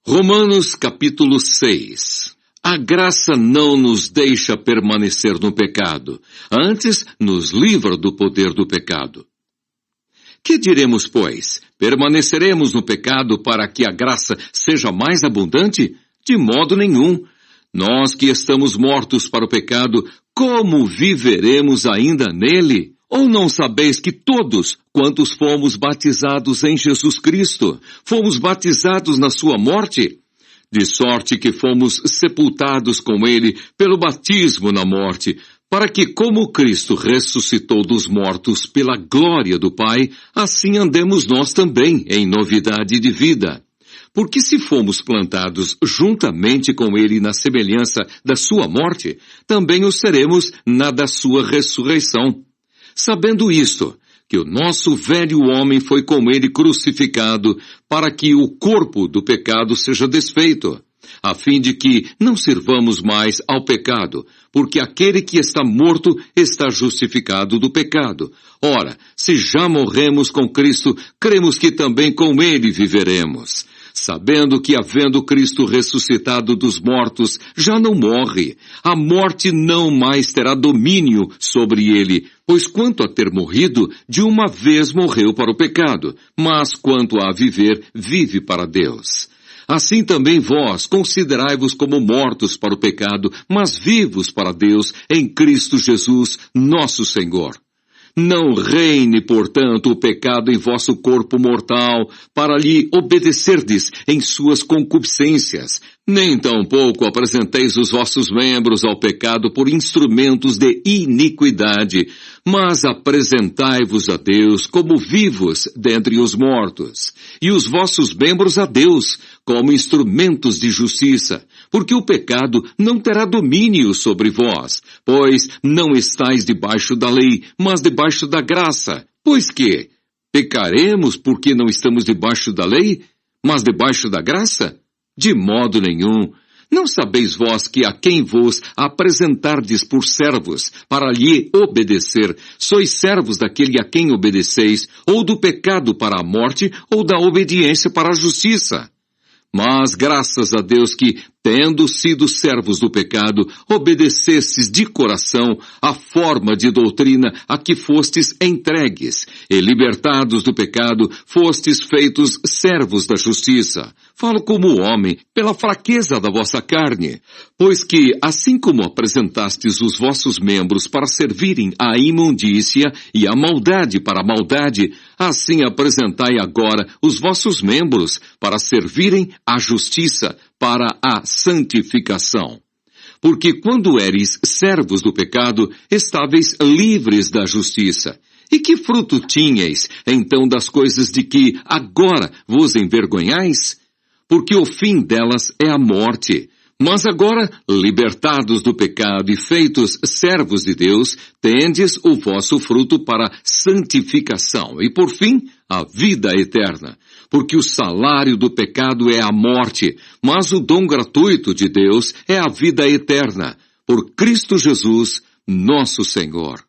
Romanos capítulo 6. A graça não nos deixa permanecer no pecado, antes nos livra do poder do pecado. Que diremos, pois? Permaneceremos no pecado para que a graça seja mais abundante? De modo nenhum. Nós que estamos mortos para o pecado, como viveremos ainda nele? Ou não sabeis que todos, quantos fomos batizados em Jesus Cristo, fomos batizados na sua morte? De sorte que fomos sepultados com ele pelo batismo na morte, para que, como Cristo ressuscitou dos mortos pela glória do Pai, assim andemos nós também em novidade de vida. Porque se fomos plantados juntamente com ele na semelhança da sua morte, também o seremos na da sua ressurreição. Sabendo isto, que o nosso velho homem foi com ele crucificado, para que o corpo do pecado seja desfeito, a fim de que não sirvamos mais ao pecado, porque aquele que está morto está justificado do pecado. Ora, se já morremos com Cristo, cremos que também com ele viveremos. Sabendo que, havendo Cristo ressuscitado dos mortos, já não morre. A morte não mais terá domínio sobre ele, pois quanto a ter morrido, de uma vez morreu para o pecado, mas quanto a viver, vive para Deus. Assim também vós, considerai-vos como mortos para o pecado, mas vivos para Deus, em Cristo Jesus, nosso Senhor. Não reine, portanto, o pecado em vosso corpo mortal, para lhe obedecerdes em suas concupiscências. Nem tampouco apresenteis os vossos membros ao pecado por instrumentos de iniquidade, mas apresentai-vos a Deus como vivos dentre os mortos, e os vossos membros a Deus como instrumentos de justiça, porque o pecado não terá domínio sobre vós, pois não estáis debaixo da lei, mas debaixo da graça. Pois que, pecaremos porque não estamos debaixo da lei, mas debaixo da graça? De modo nenhum. Não sabeis vós que a quem vos apresentardes por servos, para lhe obedecer, sois servos daquele a quem obedeceis, ou do pecado para a morte, ou da obediência para a justiça? Mas graças a Deus que, tendo sido servos do pecado, obedecestes de coração a forma de doutrina a que fostes entregues, e libertados do pecado, fostes feitos servos da justiça. Falo como homem, pela fraqueza da vossa carne. Pois que, assim como apresentastes os vossos membros para servirem à imundícia e à maldade para a maldade, assim apresentai agora os vossos membros para servirem à justiça, para a santificação. Porque quando eres servos do pecado, estáveis livres da justiça. E que fruto tinhais, então, das coisas de que agora vos envergonhais? Porque o fim delas é a morte. Mas agora, libertados do pecado e feitos servos de Deus, tendes o vosso fruto para santificação e, por fim, a vida eterna. Porque o salário do pecado é a morte, mas o dom gratuito de Deus é a vida eterna, por Cristo Jesus, nosso Senhor.